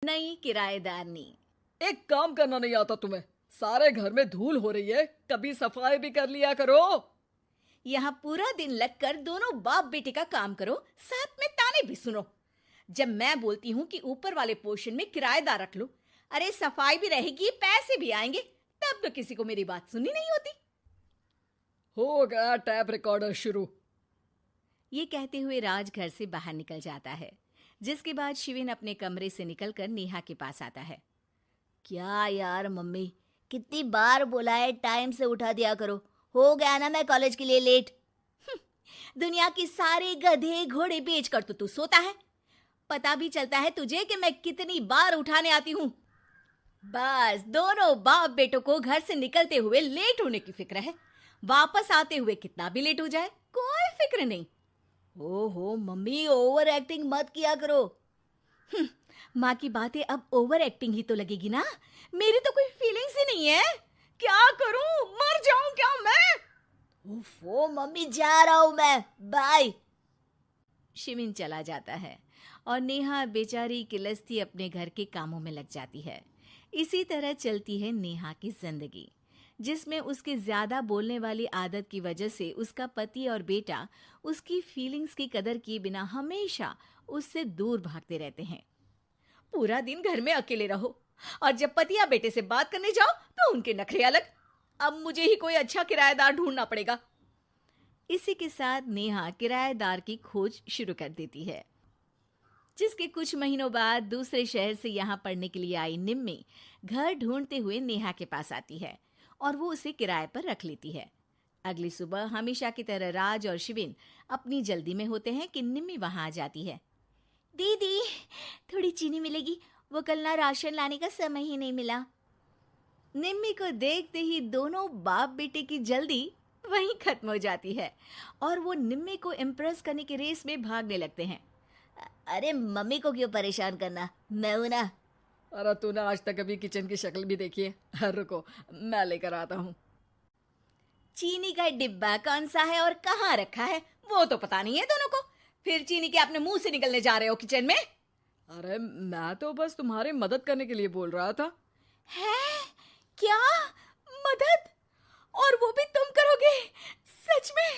नई किराएदारनी। एक काम करना नहीं आता तुम्हें? सारे घर में धूल हो रही है, कभी सफाई भी कर लिया करो। यहाँ पूरा दिन लगकर दोनों बाप बेटे का काम करो, साथ में ताने भी सुनो। जब मैं बोलती हूँ कि ऊपर वाले पोर्शन में किराएदार रख लो, अरे सफाई भी रहेगी, पैसे भी आएंगे, तब तो किसी को मेरी बात सुननी नहीं होती। हो गया टैप रिकॉर्डर शुरू। ये कहते हुए राज घर से बाहर निकल जाता है, जिसके बाद शिविन अपने कमरे से निकलकर नेहा के पास आता है। क्या यार मम्मी, कितनी बार बोला है टाइम से उठा दिया करो, हो गया ना मैं कॉलेज के लिए लेट। दुनिया की सारे गधे घोड़े बेच कर तो तू सोता है, पता भी चलता है तुझे कि मैं कितनी बार उठाने आती हूँ। बस दोनों बाप बेटों को घर से निकलते हुए लेट होने की फिक्र है, वापस आते हुए कितना भी लेट हो जाए कोई फिक्र नहीं। ओहो मम्मी, ओवर एक्टिंग मत किया करो। माँ की बातें अब ओवर एक्टिंग ही तो लगेगी ना, मेरी तो कोई फीलिंग्स ही नहीं है। क्या करूं, मर जाऊं क्या मैं? ओफो मम्मी, जा रहा हूं मैं, बाय। शिविन चला जाता है और नेहा बेचारी किलस्ती अपने घर के कामों में लग जाती है। इसी तरह चलती है नेहा की जिंदगी, जिसमें उसके ज्यादा बोलने वाली आदत की वजह से उसका पति और बेटा उसकी फीलिंग्स की कदर किए बिना हमेशा उससे दूर भागते रहते हैं। पूरा दिन घर में अकेले रहो और जब पति या बेटे से बात करने जाओ तो उनके नखरे अलग। अब मुझे ही कोई अच्छा किराएदार ढूंढना पड़ेगा। इसी के साथ नेहा किराएदार की खोज शुरू कर देती है, जिसके कुछ महीनों बाद दूसरे शहर से यहाँ पढ़ने के लिए आई निम्मी घर ढूंढते हुए नेहा के पास आती है और वो उसे किराए पर रख लेती है। अगली सुबह हमेशा की तरह राज और शिविन अपनी जल्दी में होते हैं कि निम्मी वहां आ जाती है। दीदी, थोड़ी चीनी मिलेगी, वो कल ना राशन लाने का समय ही नहीं मिला। निम्मी को देखते ही दोनों बाप बेटे की जल्दी वहीं खत्म हो जाती है और वो निम्मी को इम्प्रेस करने की रेस में भागने लगते हैं। अरे मम्मी को क्यों परेशान करना, मैं हूं ना। अरे तूने आज तक अभी किचन की शक्ल भी देखी है? रुको, मैं लेकर आता हूँ। चीनी का डिब्बा कौन सा है और कहाँ रखा है वो तो पता नहीं है दोनों को, फिर चीनी के अपने मुंह से निकलने जा रहे हो किचन में। अरे मैं तो बस तुम्हारी मदद करने के लिए बोल रहा था। है क्या मदद? और वो भी तुम करोगे? सच में?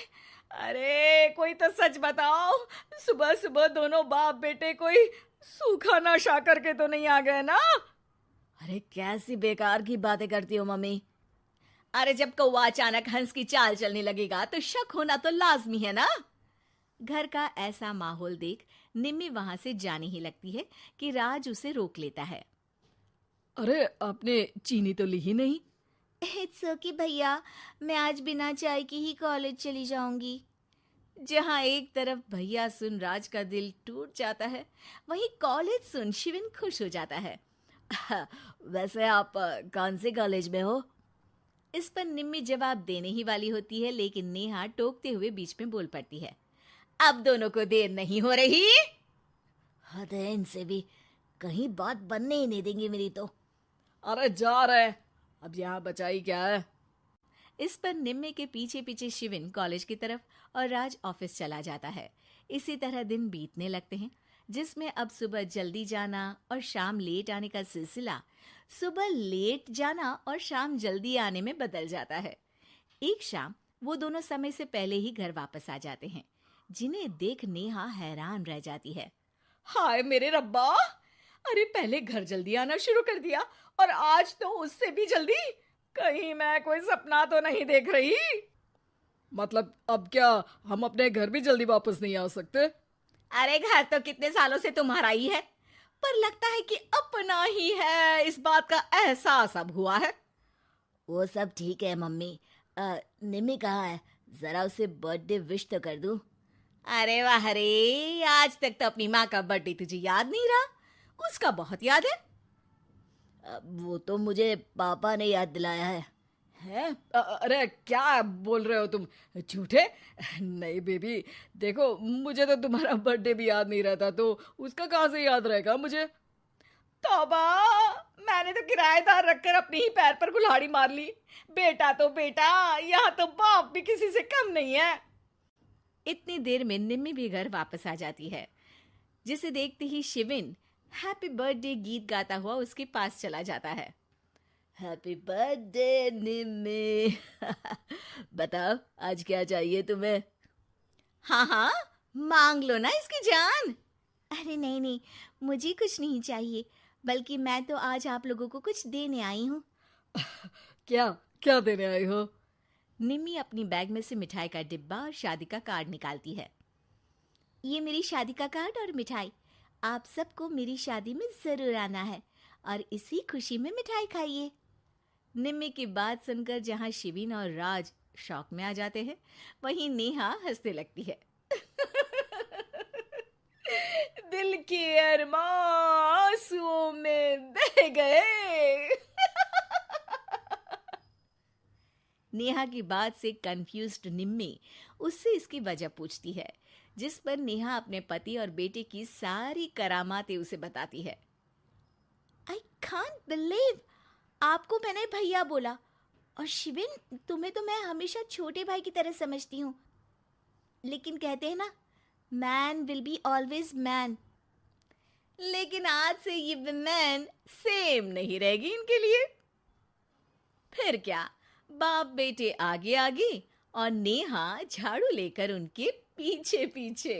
अरे कोई तो सच बताओ, सुबह सुबह दोनों बाप बेटे कोई सूखा नशा करके तो नहीं आ गए ना? अरे कैसी बेकार की बातें करती हो मम्मी। अरे जब कौवा अचानक हंस की चाल चलने लगेगा तो शक होना तो लाजमी है ना। घर का ऐसा माहौल देख निम्मी वहां से जाने ही लगती है कि राज उसे रोक लेता है। अरे आपने चीनी तो ली ही नहीं? इट्स ओके भैया, मैं आज बिना चाय की ही कॉलेज चली जाऊंगी। जहां एक तरफ भैया सुन राज का दिल टूट जाता है, वहीं कॉलेज सुन शिविन खुश हो जाता है। वैसे आप कौन से कॉलेज में हो? इस पर निम्मी जवाब देने ही वाली होती है, लेकिन नेहा टोकते हुए बीच में बोल पड़ती है। अब दोनों को देर नहीं हो रही। हद है इनसे भी, कहीं बात बनने ही नहीं देंगी मेरी तो। अरे जा रहे, अब यहाँ बचाई क्या है? इस पर निम्मे के पीछे पीछे शिविन कॉलेज की तरफ और राज ऑफिस चला जाता है। इसी तरह दिन बीतने लगते हैं, जिसमें अब सुबह जल्दी जाना और शाम लेट आने का सिलसिला सुबह लेट जाना और शाम जल्दी आने में बदल जाता है। एक शाम वो दोनों समय से पहले ही घर वापस आ जाते हैं, जिन्हें देख नेहा हैरान रह जाती है। हाय मेरे रब्बा, अरे पहले घर जल्दी आना शुरू कर दिया और आज तो उससे भी जल्दी। कहीं मैं कोई सपना तो नहीं देख रही? मतलब अब क्या हम अपने घर भी जल्दी वापस नहीं आ सकते? अरे घर तो कितने सालों से तुम्हारा ही है, पर लगता है कि अपना ही है, इस बात का एहसास अब हुआ है। वो सब ठीक है मम्मी, निम्मी कहाँ है? जरा उसे बर्थडे विश तो कर दूं। अरे वाह रे, आज तक तो अपनी माँ का बर्थडे तुझे याद नहीं रहा, उसका बहुत याद है। वो तो मुझे पापा ने याद दिलाया है। हैं? अरे क्या बोल रहे हो तुम, झूठे? नहीं बेबी, देखो मुझे तो तुम्हारा बर्थडे भी याद नहीं रहता, तो उसका कहाँ से याद रहेगा मुझे? तौबा, मैंने तो किराएदार रखकर अपने ही पैर पर कुल्हाड़ी मार ली। बेटा तो बेटा, यहाँ तो बाप भी किसी से कम नहीं है। इतनी देर में निम्मी भी घर वापस आ जाती है, जिसे देखते ही शिविन हैप्पी बर्थडे गीत गाता हुआ उसके पास चला जाता है। हैप्पी बर्थडे निम्मी। बताओ आज क्या चाहिए तुम्हें? हाँ हाँ, मांग लो ना इसकी जान। अरे नहीं नहीं, मुझे कुछ नहीं चाहिए, बल्कि मैं तो आज आप लोगों को कुछ देने आई हूँ। क्या क्या देने आई हो? निम्मी अपनी बैग में से मिठाई का डिब्बा और शादी का कार्ड निकालती है। ये मेरी शादी का कार्ड और मिठाई। आप सबको मेरी शादी में जरूर आना है और इसी खुशी में मिठाई खाइए। निम्मी की बात सुनकर जहां शिविन और राज शॉक में आ जाते हैं, वहीं नेहा हंसने लगती है। दिल के अरमां आंसुओं में बह गए। नेहा की बात से कंफ्यूज्ड निम्मी उससे इसकी वजह पूछती है, जिस पर नेहा अपने पति और बेटे की सारी करामातें उसे बताती है। आई कांट बिलीव, आपको मैंने भैया बोला, और शिविन तुम्हें तो मैं हमेशा छोटे भाई की तरह समझती हूँ, लेकिन कहते हैं ना, man will be always man. लेकिन आज से ये विमेन सेम नहीं रहेगी इनके लिए। फिर क्या, बाप बेटे आगे आगे और नेहा झाड़ू लेकर उनके पीछे पीछे।